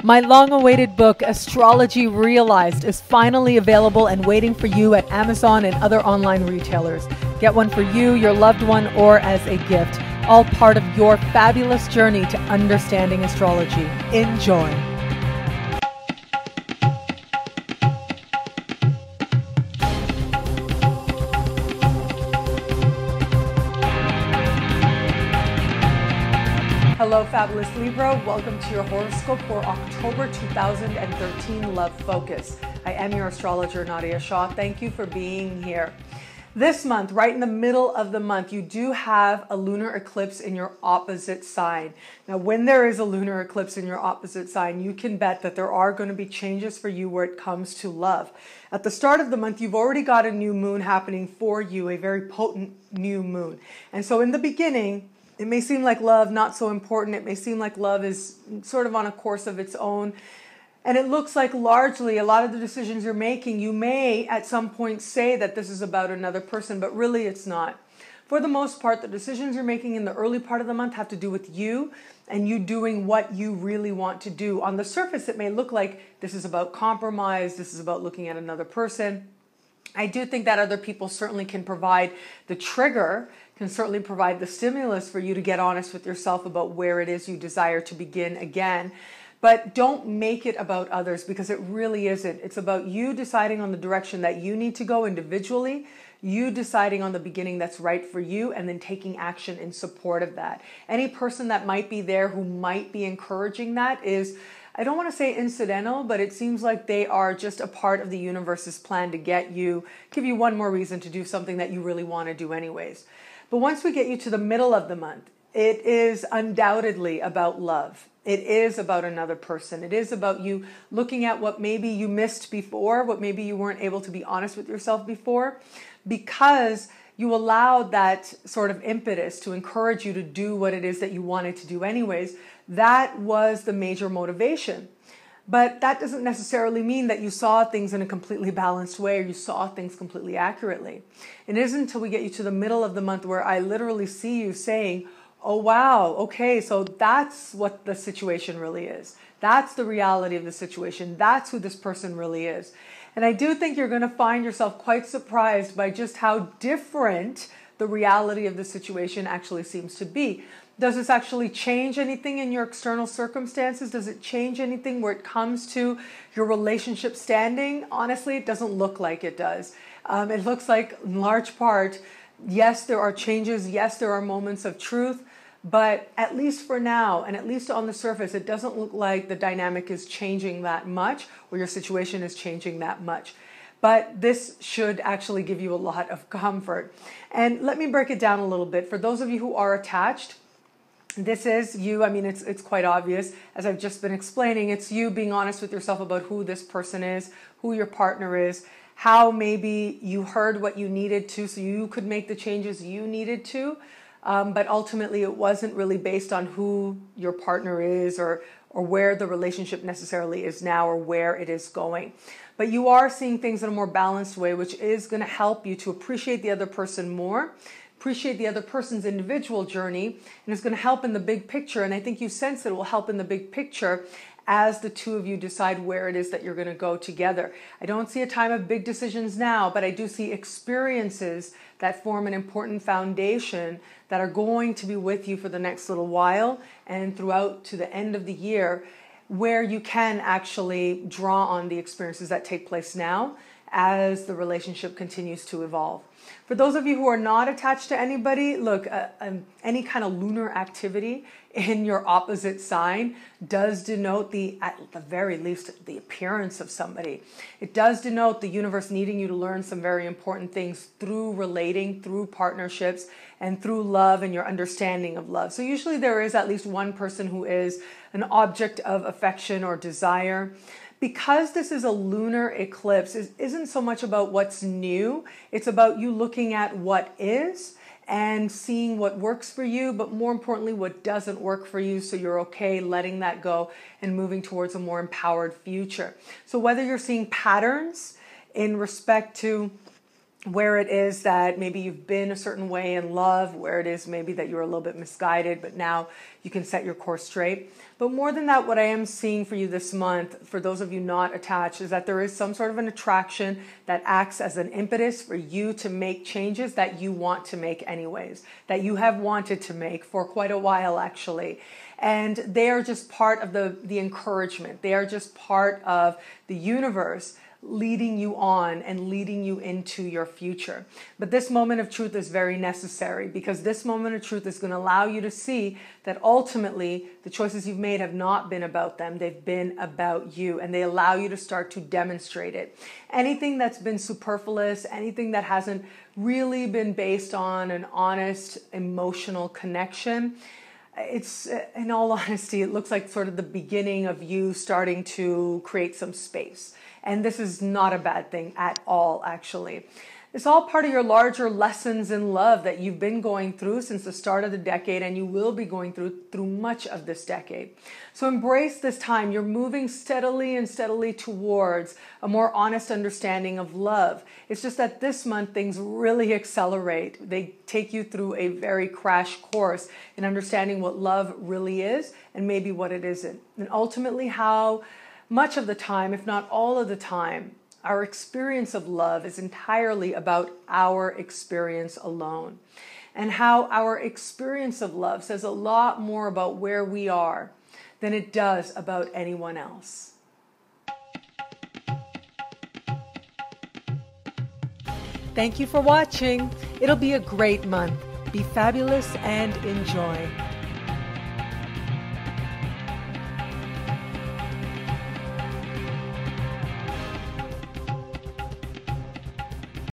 My long-awaited book, Astrology Realized, is finally available and waiting for you at Amazon and other online retailers. Get one for you, your loved one, or as a gift. All part of your fabulous journey to understanding astrology. Enjoy. Hello, fabulous Libra. Welcome to your horoscope for October 2013 Love Focus. I am your astrologer, Nadiya Shah. Thank you for being here. This month, right in the middle of the month, you do have a lunar eclipse in your opposite sign. Now, when there is a lunar eclipse in your opposite sign, you can bet that there are going to be changes for you where it comes to love. At the start of the month, you've already got a new moon happening for you, a very potent new moon. And so in the beginning, it may seem like love not so important. It may seem like love is sort of on a course of its own. And it looks like largely a lot of the decisions you're making, you may at some point say that this is about another person, but really it's not. For the most part, the decisions you're making in the early part of the month have to do with you and you doing what you really want to do. On the surface, it may look like this is about compromise. This is about looking at another person. I do think that other people certainly can provide the trigger, can certainly provide the stimulus for you to get honest with yourself about where it is you desire to begin again. But don't make it about others because it really isn't. It's about you deciding on the direction that you need to go individually, you deciding on the beginning that's right for you, and then taking action in support of that. Any person that might be there who might be encouraging that is, I don't want to say incidental, but it seems like they are just a part of the universe's plan to give you one more reason to do something that you really want to do anyways. But once we get you to the middle of the month, it is undoubtedly about love. It is about another person. It is about you looking at what maybe you missed before, what maybe you weren't able to be honest with yourself before, because you allowed that sort of impetus to encourage you to do what it is that you wanted to do anyways. That was the major motivation. But that doesn't necessarily mean that you saw things in a completely balanced way or you saw things completely accurately. It isn't until we get you to the middle of the month where I literally see you saying, oh, wow, okay, so that's what the situation really is. That's the reality of the situation. That's who this person really is. And I do think you're going to find yourself quite surprised by just how different the reality of the situation actually seems to be. Does this actually change anything in your external circumstances? Does it change anything where it comes to your relationship standing? Honestly, it doesn't look like it does. It looks like, in large part, yes, there are changes. Yes, there are moments of truth. But at least for now, and at least on the surface, it doesn't look like the dynamic is changing that much or your situation is changing that much. But this should actually give you a lot of comfort. And let me break it down a little bit. For those of you who are attached, this is you. I mean, it's quite obvious. As I've just been explaining, it's you being honest with yourself about who this person is, who your partner is, how maybe you heard what you needed to so you could make the changes you needed to. But ultimately, it wasn't really based on who your partner is or where the relationship necessarily is now or where it is going. But you are seeing things in a more balanced way, which is going to help you to appreciate the other person more, appreciate the other person's individual journey, and it's going to help in the big picture. And I think you sense it will help in the big picture as the two of you decide where it is that you're going to go together. I don't see a time of big decisions now, but I do see experiences that form an important foundation that are going to be with you for the next little while and throughout to the end of the year, where you can actually draw on the experiences that take place now as the relationship continues to evolve. For those of you who are not attached to anybody, look, any kind of lunar activity in your opposite sign does denote at the very least, the appearance of somebody. It does denote the universe needing you to learn some very important things through relating, through partnerships, and through love and your understanding of love. So usually there is at least one person who is an object of affection or desire. Because this is a lunar eclipse, it isn't so much about what's new. It's about you looking at what is and seeing what works for you, but more importantly, what doesn't work for you. So you're okay letting that go and moving towards a more empowered future. So whether you're seeing patterns in respect to where it is that maybe you've been a certain way in love, where it is maybe that you were a little bit misguided, but now you can set your course straight. But more than that, what I am seeing for you this month, for those of you not attached, is that there is some sort of an attraction that acts as an impetus for you to make changes that you want to make anyways, that you have wanted to make for quite a while actually. And they are just part of the encouragement. They are just part of the universe leading you on and leading you into your future. But this moment of truth is very necessary, because this moment of truth is going to allow you to see that ultimately the choices you've made have not been about them. They've been about you, and they allow you to start to demonstrate it. Anything that's been superfluous, anything that hasn't really been based on an honest emotional connection, it's, in all honesty, it looks like sort of the beginning of you starting to create some space. And this is not a bad thing at all, actually. It's all part of your larger lessons in love that you've been going through since the start of the decade, and you will be going through much of this decade. So embrace this time. You're moving steadily and steadily towards a more honest understanding of love. It's just that this month things really accelerate. They take you through a very crash course in understanding what love really is and maybe what it isn't. And ultimately how much of the time, if not all of the time, our experience of love is entirely about our experience alone. And how our experience of love says a lot more about where we are than it does about anyone else. Thank you for watching. It'll be a great month. Be fabulous and enjoy.